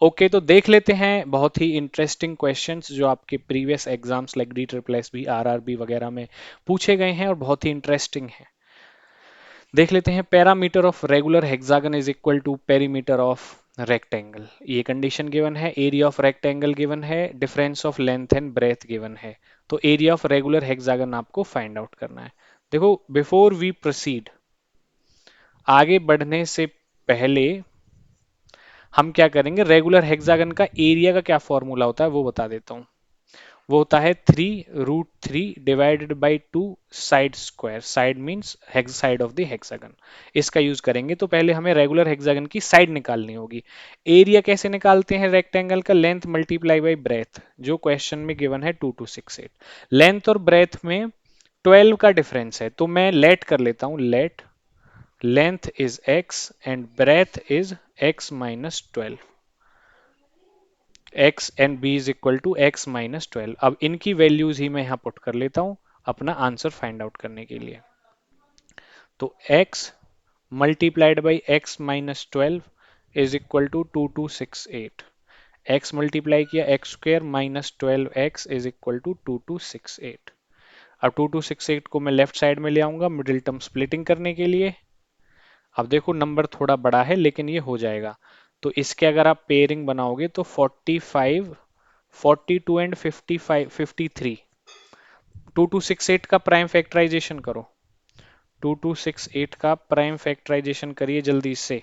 Okay, तो देख लेते हैं बहुत ही इंटरेस्टिंग क्वेश्चंस जो आपके previous exams like D triple S B RRB वगैरह में पूछे गए हैं और बहुत ही इंटरेस्टिंग हैं। देख लेते हैं। Parameter of regular hexagon is equal to perimeter of rectangle. ये कंडीशन गिवन है। एरिया ऑफ रेक्टेंगल गिवन है। Difference of length and breadth given है। तो एरिया ऑफ रेगुलर हेक्सागन आपको फाइंड आउट करना है। देखो, बिफोर वी प्रोसीड, आगे बढ़ने से पहले हम क्या करेंगे, रेगुलर हेक्सागन का एरिया का क्या फॉर्मूला होता है वो बता देता हूँ। वो होता है 3√3 divided by 2 side square. Side means side of the hexagon. इसका यूज करेंगे। तो पहले हमें रेगुलर हेक्सागन की साइड निकालनी होगी। एरिया कैसे निकालते हैं रेक्टेंगल का? लेंथ मल्टीप्लाई बाई ब्रेथ, जो क्वेश्चन में गिवन है 2268। लेंथ और ब्रेथ में 12 का डिफरेंस है, तो मैं लेट कर लेता हूं। Let length is x and breadth is x minus 12। x and b is equal to x minus 12। अब इनकी वैल्यूज ही मैं यहाँ पुट कर लेता हूँ अपना आंसर फाइंड आउट करने के लिए। तो x multiplied by x minus 12 is equal to 2268। x multiply किया x square minus 12x is equal to 2268। अब 2268 को मैं लेफ्ट साइड में ले आऊंगा मिडिल टर्म स्प्लिटिंग करने के लिए। अब देखो, नंबर थोड़ा बड़ा है लेकिन ये हो जाएगा। तो इसके अगर आप पेयरिंग बनाओगे तो 45, 42 एंड 55, 53। 2268 का प्राइम फैक्टराइजेशन करो। 2268 का प्राइम फैक्टराइजेशन करिए जल्दी से।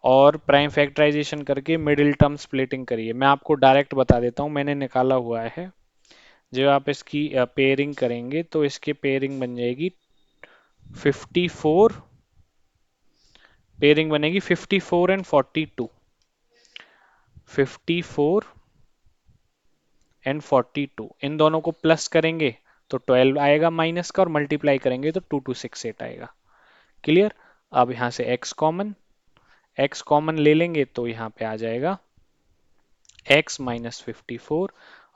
और प्राइम फैक्टराइजेशन करके मिडिल टर्म स्प्लिटिंग करिए। मैं आपको डायरेक्ट बता देता हूँ, मैंने निकाला हुआ है। जब आप इसकी पेयरिंग करेंगे तो इसकी पेयरिंग बन जाएगी 54। पेयरिंग बनेगी 54 एंड 42। 54 एंड 42 इन दोनों को प्लस करेंगे तो 12 आएगा माइनस का, और मल्टीप्लाई करेंगे तो 2268 आएगा। क्लियर? अब यहां से x कॉमन ले लेंगे तो यहाँ पे आ जाएगा x माइनस 54।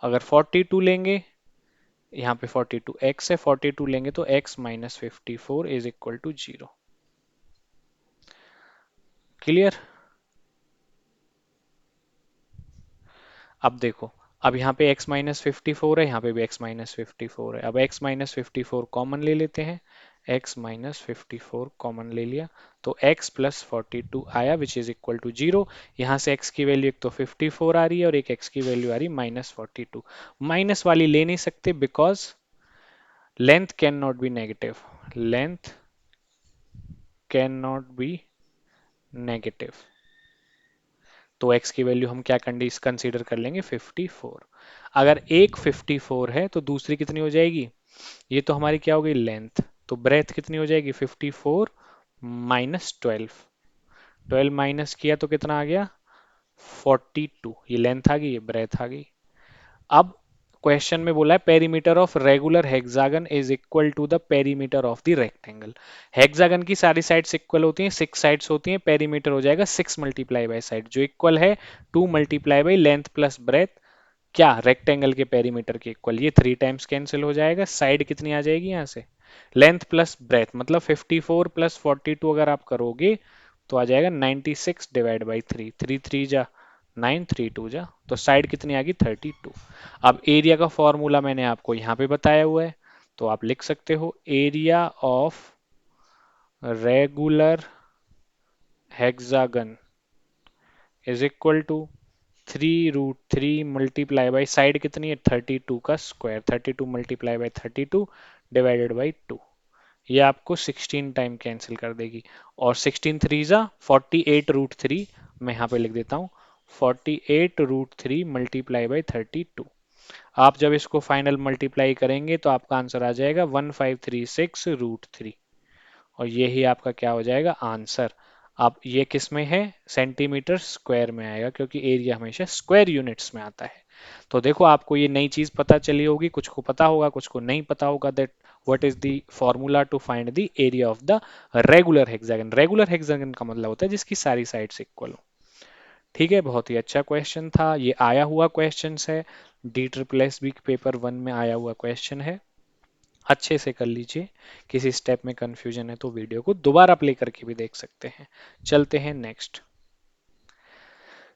अगर 42 लेंगे, यहाँ पे 42x है, 42 लेंगे तो x minus 54 is equal to 0। Clear? अब देखो, अब यहाँ पे x माइनस 54 है, यहाँ पे भी x माइनस 54 है। अब x माइनस 54 कॉमन ले लेते हैं। x माइनस 54 कॉमन ले लिया तो x प्लस 42 आया विच इज इक्वल टू 0। यहाँ से x की वैल्यू एक तो 54 आ रही है और एक x की वैल्यू आ रही है माइनस 42। माइनस वाली ले नहीं सकते because length can not be negative. Length can not be negative. तो x की वैल्यू हम क्या कंडीशन कंसीडर कर लेंगे? 54। अगर एक 54 है तो दूसरी कितनी हो जाएगी? ये तो हमारी क्या हो गई? लेंथ। तो ब्रेथ कितनी हो जाएगी? 54 माइनस 12। 12 माइनस किया तो कितना आ गया? 42। ये लेंथ आ गई, ये ब्रेथ आ गई। अब क्वेश्चन में बोला है perimeter of regular hexagon is equal to the perimeter of the rectangle. Hexagon की सारी साइड्स इक्वल होती हैं, 6 साइड्स होती हैं। पेरीमीटर हो जाएगा 6 मल्टीप्लाई बाई साइड, जो इक्वल है 2 multiply by length plus breadth. क्या? रेक्टेंगल के पेरीमीटर के इक्वल। ये 3 टाइम्स कैंसिल हो जाएगा। साइड कितनी आ जाएगी यहाँ से? लेंथ प्लस ब्रेथ मतलब 54 प्लस 42 अगर आप करोगे तो आ जाएगा 96 डिवाइड बाई 3। 3 3 जा 9, 3 2 जा, तो साइड कितनी आ गई? 32। अब एरिया का फॉर्मूला मैंने आपको यहाँ पे बताया हुआ है, तो आप लिख सकते हो area of regular hexagon is equal to 3√3 multiply by side कितनी है? 32 का square. 32 multiply by 32 divided by 2। ये आपको 16 टाइम कैंसिल कर देगी। और 16 थ्री जा 48√3। मैं यहाँ पे लिख देता हूँ 48√3 मल्टीप्लाई बाई 32। आप जब इसको फाइनल मल्टीप्लाई करेंगे तो आपका आंसर आ जाएगा 1536√3। और यही आपका क्या हो जाएगा? आंसर। अब ये किस में है? सेंटीमीटर स्क्वायर में आएगा, क्योंकि एरिया हमेशा स्क्वायर यूनिट्स में आता है। तो देखो, आपको ये नई चीज पता चली होगी, कुछ को पता होगा कुछ को नहीं पता होगा। That what is the formula to find the area of the regular hexagon. Regular hexagon का मतलब होता है जिसकी सारी साइड्स इक्वल हो। ठीक है, बहुत ही अच्छा क्वेश्चन था। ये आया हुआ क्वेश्चन है, D triple S B paper 1 में आया हुआ क्वेश्चन है। अच्छे से कर लीजिए। किसी स्टेप में कंफ्यूजन है तो वीडियो को दोबारा प्ले करके भी देख सकते हैं। चलते हैं next.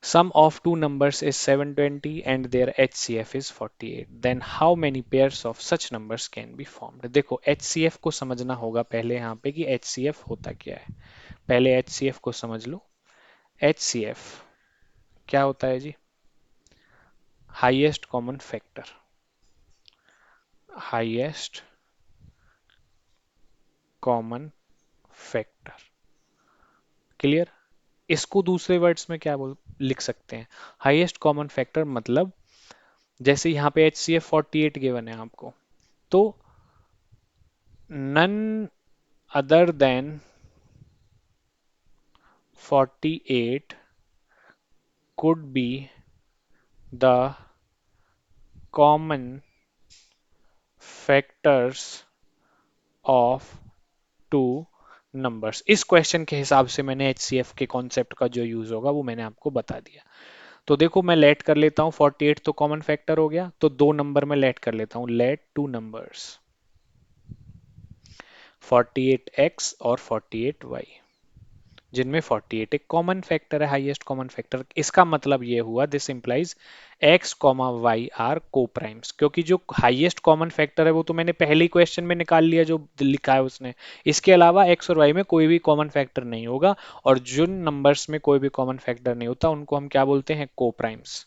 Sum of two numbers is 720 and their HCF is 48. Then how many pairs of such numbers can be formed? देखो HCF को समझना होगा पहले यहाँ पे कि HCF होता क्या है। पहले HCF को समझ लो। HCF क्या होता है जी? Highest common factor. Highest common factor. Clear? इसको दूसरे वर्ड्स में क्या बोल लिख सकते हैं? हाईएस्ट कॉमन फैक्टर मतलब जैसे यहाँ पे HCF 48 गिवन है आपको, तो none other than 48 could be the common factors of two numbers. इस क्वेश्चन के हिसाब से मैंने HCF के कॉन्सेप्ट का जो यूज होगा वो मैंने आपको बता दिया। तो देखो मैं लेट कर लेता हूं, 48 तो कॉमन फैक्टर हो गया, तो दो नंबर में लेट कर लेता हूं। लेट टू नंबर्स 48x और 48y, जिनमें 48 एक कॉमन फैक्टर है, हाईएस्ट कॉमन फैक्टर। इसका मतलब ये हुआ this implies x comma y are coprimes, क्योंकि जो हाईएस्ट कॉमन फैक्टर है वो तो मैंने पहले ही क्वेश्चन में निकाल लिया जो लिखा है उसने। इसके अलावा x और y में कोई भी कॉमन फैक्टर नहीं होगा, और जिन नंबर्स में कोई भी कॉमन फैक्टर नहीं होता उनको हम क्या बोलते हैं? को प्राइम्स।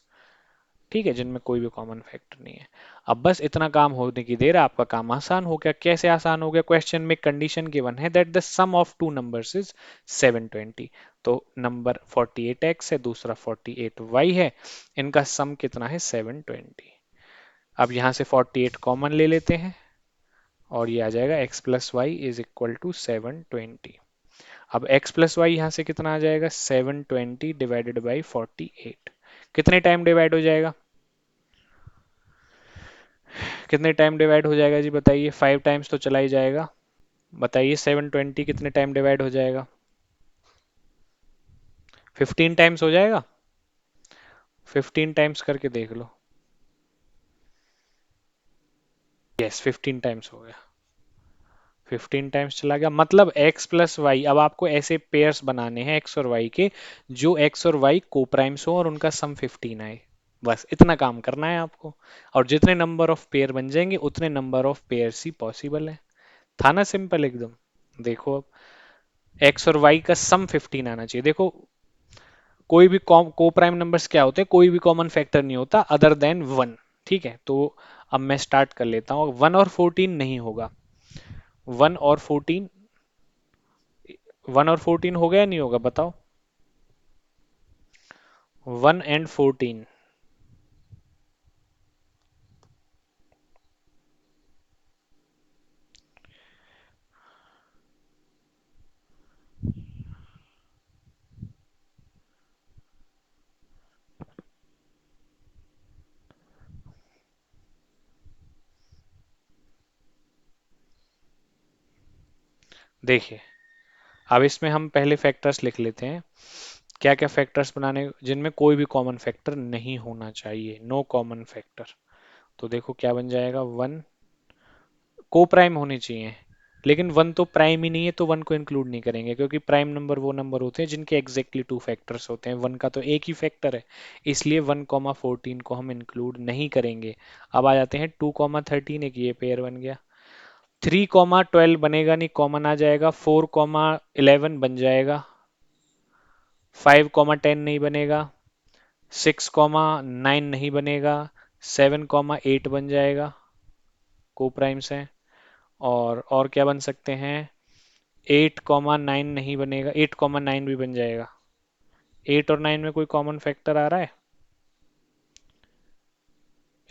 ठीक है, जिनमें कोई भी कॉमन फैक्टर नहीं है। अब बस इतना काम होने की देर है, आपका काम आसान हो गया। कैसे आसान हो गया? क्वेश्चन में कंडीशन गिवन है that the sum of two numbers is 720। तो नंबर 48x है, दूसरा 48y है, इनका सम कितना है? 720। अब यहां से 48 कॉमन ले लेते हैं और ये आ जाएगा x plus y is equal to 720। अब x प्लस वाई यहां से कितना आ जाएगा? 720 डिवाइडेड बाई 48। कितने टाइम डिवाइड हो जाएगा? कितने टाइम डिवाइड हो जाएगा जी बताइए? 5 टाइम्स तो चला ही जाएगा। बताइए 720 कितने टाइम डिवाइड हो जाएगा? 15 टाइम्स हो जाएगा। 15 टाइम्स करके देख लो। यस 15 टाइम्स हो गया। 15 टाइम्स चला गया, मतलब x प्लस वाई। अब आपको ऐसे पेयर्स बनाने हैं x और y के, जो x और y को प्राइम्स हो और उनका सम 15 आए। बस इतना काम करना है आपको, और जितने नंबर ऑफ पेयर बन जाएंगे उतने number of pairs he possible है। था ना सिंपल एकदम? देखो अब x और y का सम 15 आना चाहिए। देखो कोई भी को प्राइम नंबर्स क्या होते हैं? कोई भी कॉमन फैक्टर नहीं होता अदर देन वन। ठीक है, तो अब मैं स्टार्ट कर लेता हूँ। 1 और 14 नहीं होगा। 1 और 14, 1 और 14 हो गया नहीं होगा बताओ? 1 and 14। देखिए अब इसमें हम पहले फैक्टर्स लिख लेते हैं। क्या क्या फैक्टर्स बनाने जिनमें कोई भी कॉमन फैक्टर नहीं होना चाहिए? No common factor. तो देखो क्या बन जाएगा? 1 को प्राइम होने चाहिए, लेकिन 1 तो प्राइम ही नहीं है, तो 1 को इंक्लूड नहीं करेंगे, क्योंकि प्राइम नंबर वो नंबर होते हैं जिनके एग्जैक्टली टू फैक्टर्स होते हैं। 1 का तो एक ही फैक्टर है, इसलिए 1 कॉमा 14 को हम इंक्लूड नहीं करेंगे। अब आ जाते हैं 2 कॉमा 13, एक ये पेयर बन गया। 3 कॉमा 12 बनेगा नहीं, कॉमन आ जाएगा। 4 कॉमा 11 बन जाएगा। 5 कॉमा 10 नहीं बनेगा। 6 कॉमा 9 नहीं बनेगा। 7 कॉमा 8 बन जाएगा, को प्राइम्स हैं। और क्या बन सकते हैं? 8 कॉमा 9 नहीं बनेगा। 8 कॉमा 9 भी बन जाएगा। 8 और 9 में कोई कॉमन फैक्टर आ रहा है?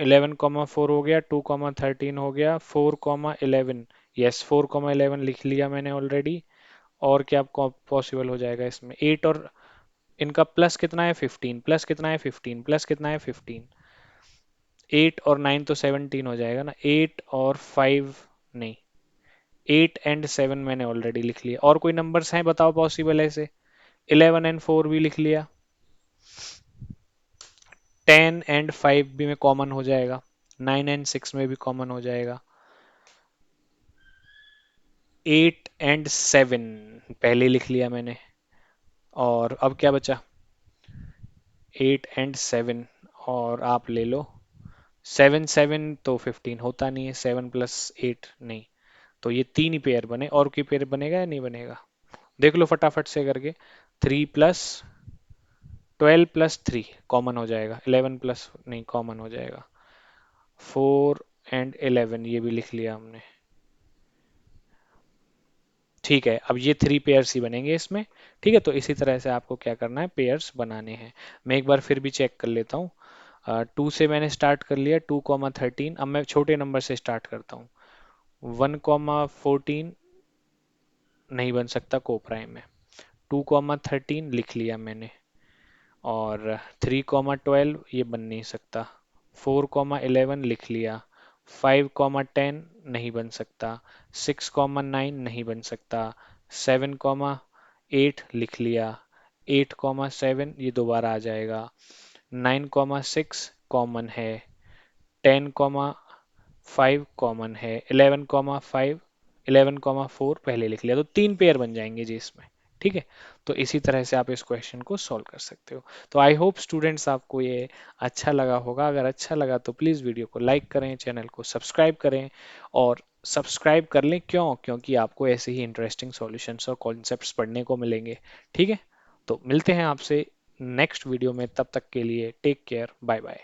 11 कॉमा 4 हो गया। 2 कॉमा 13 हो गया। 4 कॉमा 11। यस 4 कॉमा 11 लिख लिया मैंने ऑलरेडी। और क्या पॉसिबल हो जाएगा इसमें? 8 और इनका प्लस कितना है? 15। प्लस कितना है? 15। प्लस कितना है? 15। 8 और 9 तो 17 हो जाएगा ना। 8 और 5 नहीं, 8 and 7 मैंने ऑलरेडी लिख लिया। और कोई नंबर्स हैं बताओ पॉसिबल ऐसे? 11 and 4 भी लिख लिया। 10 and 5 भी में कॉमन हो जाएगा। 9 and 6 में भी कॉमन हो जाएगा। 8 and 7 पहले लिख लिया मैंने। और अब क्या बचा? 8 एंड 7, और आप ले लो 7 7, तो 15 होता नहीं है, 7 + 8 नहीं, तो ये तीन ही पेयर बने, और कोई पेयर बनेगा या नहीं बनेगा? देख लो फटाफट से करके। 3 + 12 + 3 कॉमन हो जाएगा, 11 प्लस नहीं कॉमन हो जाएगा, 4 एंड 11 ये भी लिख लिया हमने। ठीक है, अब ये थ्री पेयर्स ही बनेंगे इसमें। ठीक है, तो इसी तरह से आपको क्या करना है, पेयर्स बनाने हैं। मैं एक बार फिर भी चेक कर लेता हूँ। 2 से मैंने स्टार्ट कर लिया, 2, 13। अब मैं छोटे नंबर से स्टार्ट करता हूँ। 1, 14 नहीं बन सकता को प्राइम में। 2, 13 लिख लिया मैंने, और 3, 12 ये बन नहीं सकता। 4, 11 लिख लिया। 5, 10 नहीं बन सकता। 6, 9 नहीं बन सकता। 7, 8 लिख लिया। 8, 7 ये दोबारा आ जाएगा। 9, 6 कॉमन है। 10, 5 कॉमन है। 11, 4 पहले लिख लिया, तो तीन पेयर बन जाएंगे जी इसमें। ठीक है, तो इसी तरह से आप इस क्वेश्चन को सॉल्व कर सकते हो। तो आई होप स्टूडेंट्स आपको ये अच्छा लगा होगा। अगर अच्छा लगा तो प्लीज़ वीडियो को लाइक करें, चैनल को सब्सक्राइब करें, और सब्सक्राइब कर लें क्यों, क्योंकि आपको ऐसे ही इंटरेस्टिंग सॉल्यूशंस और कॉन्सेप्ट्स पढ़ने को मिलेंगे। ठीक है, तो मिलते हैं आपसे नेक्स्ट वीडियो में, तब तक के लिए टेक केयर, बाय बाय।